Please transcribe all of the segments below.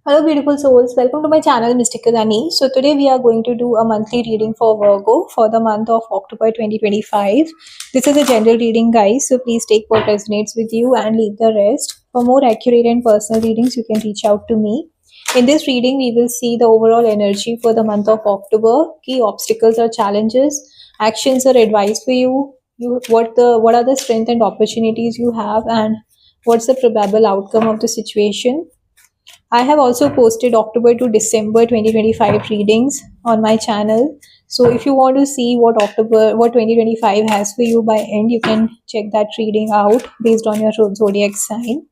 Hello, beautiful souls. Welcome to my channel, Mystical Annie. So, today we are going to do a monthly reading for Virgo for the month of October 2025. This is a general reading, guys. So, please take what resonates with you and leave the rest. For more accurate and personal readings, you can reach out to me. In this reading, we will see the overall energy for the month of October, key obstacles or challenges, actions or advice for you. What are the strengths and opportunities you have, and what's the probable outcome of the situation. I have also posted October to December 2025 readings on my channel. So if you want to see what 2025 has for you by end, you can check that reading out based on your zodiac sign.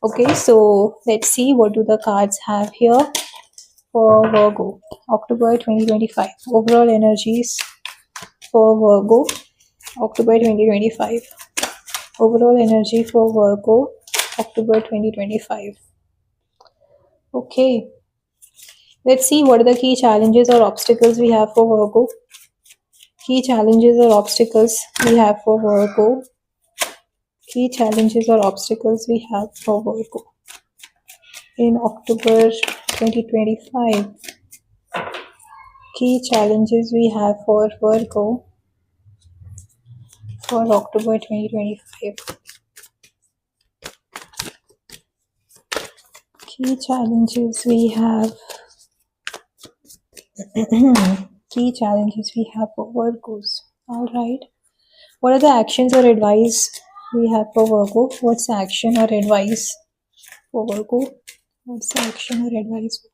Okay, so let's see what do the cards have here for Virgo. October 2025. Overall energies for Virgo. October 2025. Overall energy for Virgo. October 2025. Okay. Let's see what are the key challenges or obstacles we have for Virgo. Key challenges or obstacles we have for Virgo. Key challenges or obstacles we have for Virgo in October 2025. Key challenges we have for Virgo for October 2025. Key challenges we have. Key challenges we have for Virgos. Alright. What are the actions or advice we have for Virgo? What's the action or advice for Virgo? What's the action or advice for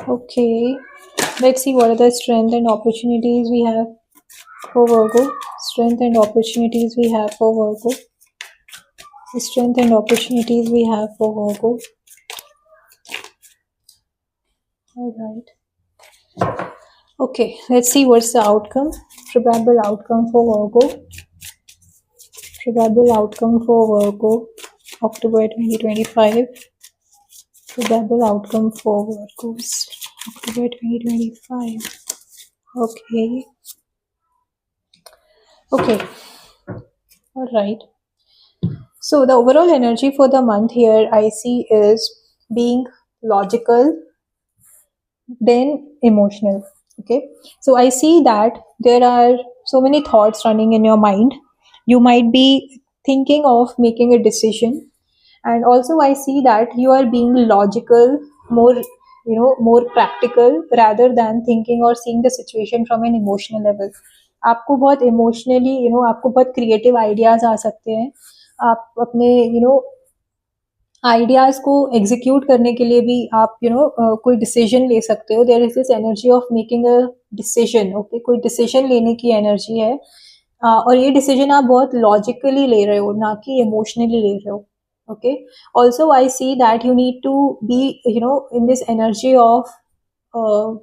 Virgo? Okay. Let's see what are the strength and opportunities we have for Virgo. Strength and opportunities we have for Virgo. The strength and opportunities we have for Virgo. Alright. Okay, let's see what's the outcome. Probable outcome for Virgo. Probable outcome for Virgo. October 2025. Probable outcome for Virgos. October 2025. Okay. Okay. Alright. So the overall energy for the month here I see is being logical, then emotional. Okay. So I see that there are so many thoughts running in your mind. You might be thinking of making a decision, and also I see that you are being logical, more more practical rather than thinking or seeing the situation from an emotional level. आपको बहुत emotionally आपको बहुत creative ideas आ सकते हैं. आप अपने ideas को execute करने के लिए भी आप कोई डिसीजन ले सकते हो. There is this energy of making a decision. Okay, कोई डिसीजन लेने की एनर्जी है. और ये डिसीजन आप बहुत लॉजिकली ले रहे हो, ना कि इमोशनली ले रहे हो. Okay, also I see that you need to be in this energy of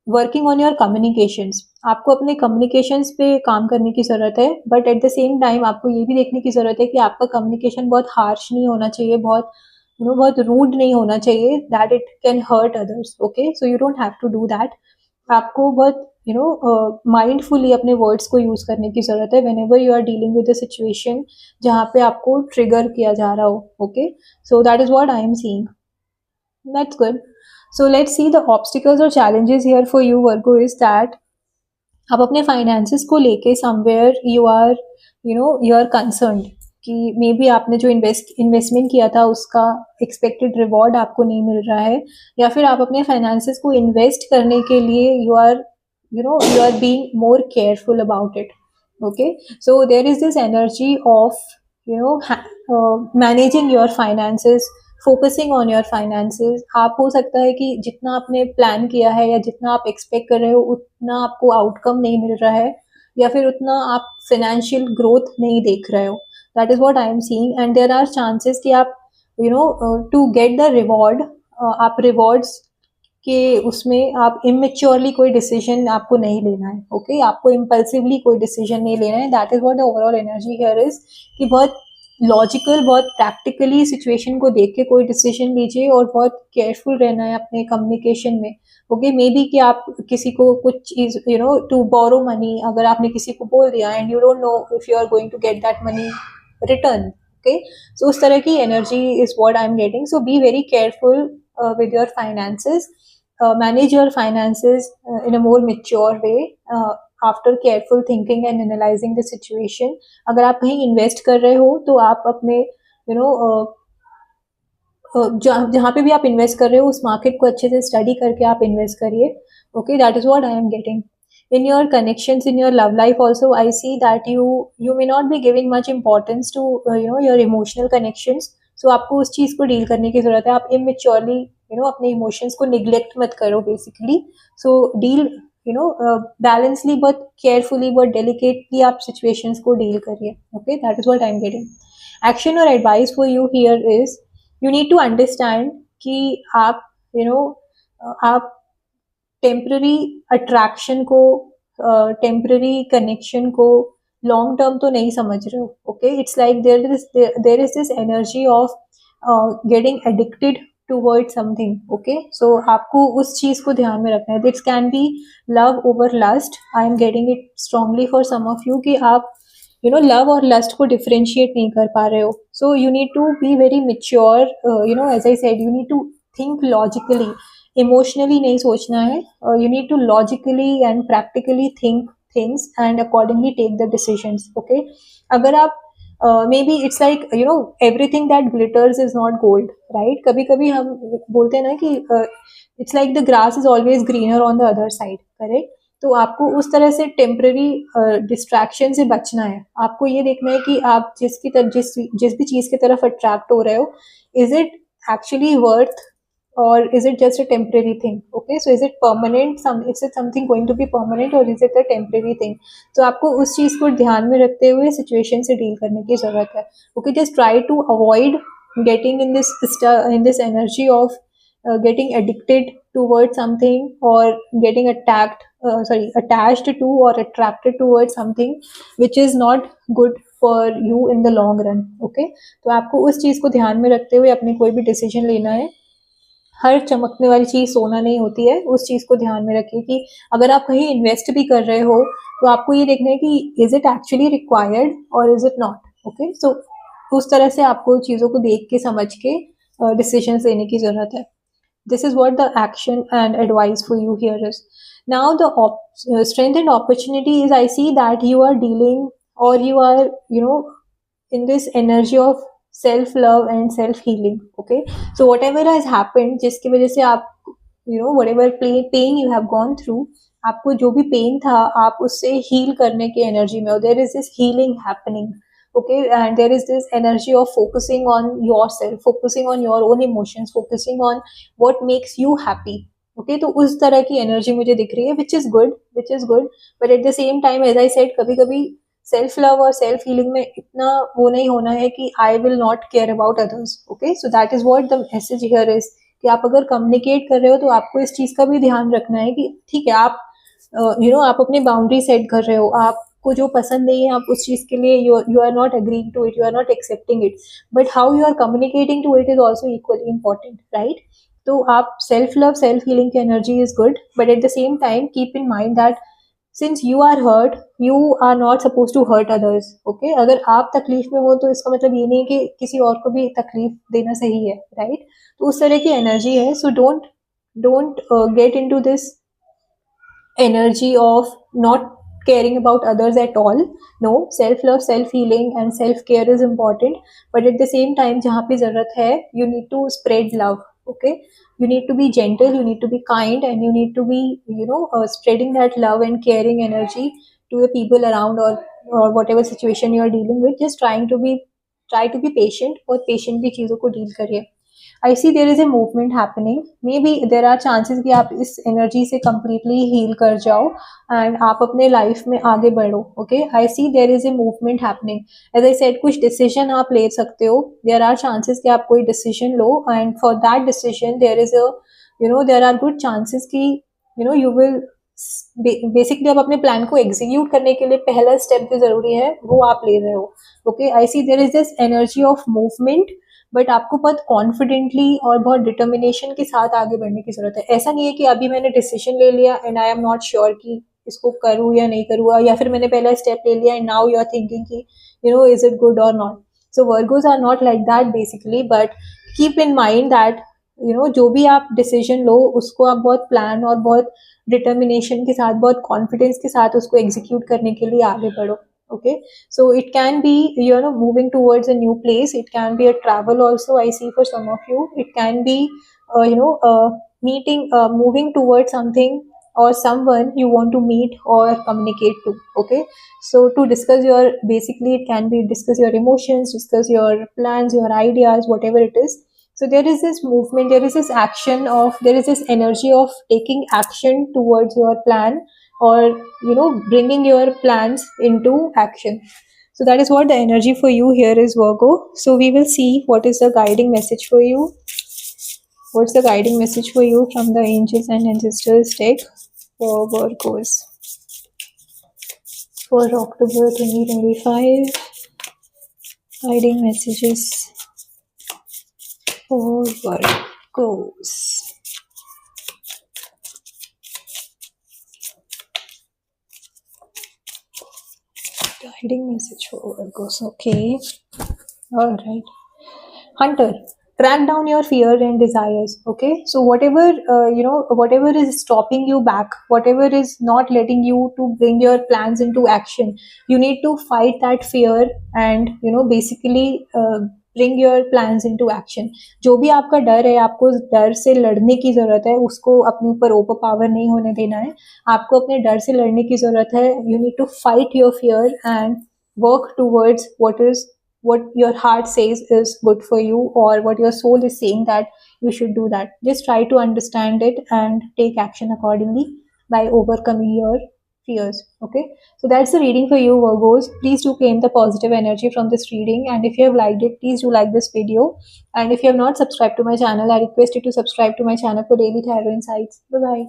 working on your communications. आपको अपने कम्युनिकेशंस पे काम करने की ज़रूरत है, but at the same time आपको ये भी देखने की ज़रूरत है कि आपका कम्युनिकेशन बहुत हार्श नहीं होना चाहिए, बहुत बहुत रूड नहीं होना चाहिए, that it can hurt others. Okay, so you don't have to do that. आपको बहुत माइंडफुली अपने वर्ड्स को यूज़ करने की ज़रूरत है whenever you are dealing with a situation जहाँ पे आपको ट्रिगर किया जा रहा हो. Okay, so that is what I am seeing. That's good. So let's see the obstacles or challenges here for you, Virgo, is that आप अपने finances को लेके somewhere you are concerned कि मे बी आपने जो इन्वेस्टमेंट किया था उसका एक्सपेक्टेड रिवॉर्ड आपको नहीं मिल रहा है, या फिर आप अपने फाइनेंसेस को इन्वेस्ट करने के लिए you are being more careful about it. Okay, so there is this energy of managing your finances, focusing on your finances. आप हो सकता है कि जितना आपने प्लान किया है या जितना आप एक्सपेक्ट कर रहे हो उतना आपको आउटकम नहीं मिल रहा है, या फिर उतना आप फाइनेंशियल ग्रोथ नहीं देख रहे हो. That is what I am seeing. And there are chances कि आप टू गेट द रिवॉर्ड, आप रिवॉर्ड्स के उसमें आप इमेच्योरली कोई डिसीजन आपको नहीं लेना है. ओके, आपको इम्पल्सिवली कोई डिसीजन नहीं लेना है. That is what the overall energy here is कि बहुत लॉजिकल, बहुत प्रैक्टिकली सिचुएशन को देख के कोई डिसीजन लीजिए और बहुत केयरफुल रहना है अपने कम्युनिकेशन में. ओके, मे बी कि आप किसी को कुछ चीज टू बोरो मनी, अगर आपने किसी को बोल दिया and you don't know if you are going to get that money return. Okay, so उस तरह की energy is what I am getting. So be very careful with your finances. Manage your finances in a more mature way after careful thinking and analyzing the situation. अगर आप कहीं invest कर रहे हो तो आप अपने जहाँ पे भी आप इन्वेस्ट कर रहे हो उस मार्केट को अच्छे से स्टडी करके आप इन्वेस्ट करिए. Okay, that is what I am getting. In your connections, in your love life also, I see that you may not be giving much importance to your emotional connections. So आपको उस चीज को deal करने की जरूरत है. आप immaturely अपने इमोशंस को निग्लेक्ट मत करो basically. So deal balancely but carefully but delicately आप सिचुएशंस को डील करिए. Okay, that is what I am getting. Action और advice for you here is you need to understand कि आप आप टेम्पररी अट्रैक्शन को, टेम्पररी कनेक्शन को long term तो नहीं समझ रहे हो. Okay, it's like there is this energy of getting addicted toward something. Okay, so आपको उस चीज को ध्यान में रखना है. This can be love over lust. I am getting it strongly for some of you कि आप लव और लस्ट को डिफरेंशिएट नहीं कर पा रहे हो. So you need to be very mature. As I said, you need to think logically. Emotionally नहीं सोचना है. You need to logically and practically think things and accordingly take the decisions. Okay, अगर आप maybe it's like everything that glitters is not gold, right. कभी कभी हम बोलते हैं ना कि it's like the grass is always greener on the other side, correct. तो आपको उस तरह से टेम्पररी डिस्ट्रैक्शन से बचना है. आपको ये देखना है कि आप जिस भी चीज की तरफ अट्रैक्ट हो रहे हो, is it actually worth or is it just a temporary thing? Okay, so is it permanent? Is it something going to be permanent or is it a temporary thing? तो आपको उस चीज को ध्यान में रखते हुए सिचुएशन से डील करने की जरूरत है. Okay, just try to avoid getting in this energy of getting addicted towards something or getting attached to or attracted towards something which is not good for you in the long run. Okay, तो आपको उस चीज को ध्यान में रखते हुए अपने कोई भी डिसीजन लेना है. हर चमकने वाली चीज सोना नहीं होती है. उस चीज को ध्यान में रखिए कि अगर आप कहीं इन्वेस्ट भी कर रहे हो तो आपको ये देखना है कि इज इट एक्चुअली रिक्वायर्ड और is it not. Okay, so उस तरह से आपको चीजों को देख के समझ के डिसीजंस लेने की जरूरत है. This is what the action and advice for you here is. Now the strength and opportunity is I see that you are dealing और you are in this energy of self love and self healing. Okay, so whatever has happened, जिसकी वजह से आप whatever pain you have gone through, आपको जो भी pen था आप उससे हील करने की एनर्जी में हो. There is this healing happening. Okay, and there is this energy of focusing on yourself, focusing on your own emotions, focusing on what makes you happy. Okay, तो उस तरह की एनर्जी मुझे दिख रही है, which is good, but at the same time, as I said, कभी कभी सेल्फ लव और सेल्फ हीलिंग में इतना वो नहीं होना है कि I will not care about others. Okay, so that is what the message here is कि आप अगर कम्युनिकेट कर रहे हो तो आपको इस चीज का भी ध्यान रखना है कि ठीक है, आप आप अपनी बाउंड्री सेट कर रहे हो. आपको जो पसंद नहीं है आप उस चीज के लिए you are not agreeing to it, you are not accepting it, but how you are communicating to it is also equally important, right. तो आप सेल्फ लव सेल्फ हीलिंग की energy is good, but at the same time keep in mind that since you are hurt, you are not supposed to hurt others. Okay, अगर आप तकलीफ में हो तो इसका मतलब ये नहीं कि किसी और को भी तकलीफ देना सही है, राइट. तो उस तरह की एनर्जी है. So don't get into this energy of not caring about others at all. No, self love, self healing and self care is important, but at the same time जहाँ पे जरूरत है you need to spread love. Okay, you need to be gentle, you need to be kind, and you need to be spreading that love and caring energy to the people around, or whatever situation you are dealing with. Just try to be patient और patiently चीजों को deal करिए. I see there is a movement happening. Maybe there are chances कि आप इस energy से completely heal कर जाओ and आप अपने life में आगे बढ़ो. Okay, I see there is a movement happening. As I said, कुछ decision आप ले सकते हो. There are chances कि आप कोई decision low, and for that decision there is there are good chances कि you will बेसिकली आप अपने प्लान को एग्जीक्यूट करने के लिए पहला स्टेप जो जरूरी है वो आप ले रहे हो. Okay, I see there is this energy of movement, but आपको बहुत कॉन्फिडेंटली और बहुत डिटर्मिनेशन के साथ आगे बढ़ने की जरूरत है. ऐसा नहीं है कि अभी मैंने डिसीजन ले लिया and I am not sure कि इसको करूँ या नहीं करूँ, या फिर मैंने पहला स्टेप ले लिया and now you are thinking कि is it good or not. So Virgos are not like that basically, but keep in mind that जो भी आप डिसीजन लो उसको आप बहुत प्लान और बहुत डिटर्मिनेशन के साथ, बहुत कॉन्फिडेंस के साथ उसको एग्जीक्यूट करने के लिए आगे बढ़ो. Okay, so it can be moving towards a new place, it can be a travel also, I see for some of you. It can be meeting, moving towards something or someone you want to meet or communicate to. Okay, so to discuss your, basically it can be discuss your emotions, discuss your plans, your ideas, whatever it is. So there is this movement, there is this action of, there is this energy of taking action towards your plan, or bringing your plans into action. So that is what the energy for you here is, Virgo. So we will see what is the guiding message for you. What's the guiding message for you from the angels and ancestors deck for Virgos for October 2025? Guiding messages for Virgos. Guiding message for Virgos. Okay. All right. Hunter, track down your fear and desires. Okay, so whatever whatever is stopping you back, whatever is not letting you to bring your plans into action, you need to fight that fear and basically bring your plans into action. जो भी आपका डर है, आपको उस डर से लड़ने की जरूरत है, उसको अपने ऊपर ओवर पावर नहीं होने देना है. आपको अपने डर से लड़ने की जरूरत है. You need to fight your fear and work towards what your heart says is good for you, or what your soul is saying that you should do. That just try to understand it and take action accordingly by overcoming your fears. Okay, so that's the reading for you, Virgos. Please do claim the positive energy from this reading, and if you have liked it, please do like this video. And if you have not subscribed to my channel, I request you to subscribe to my channel for daily tarot insights. Bye bye.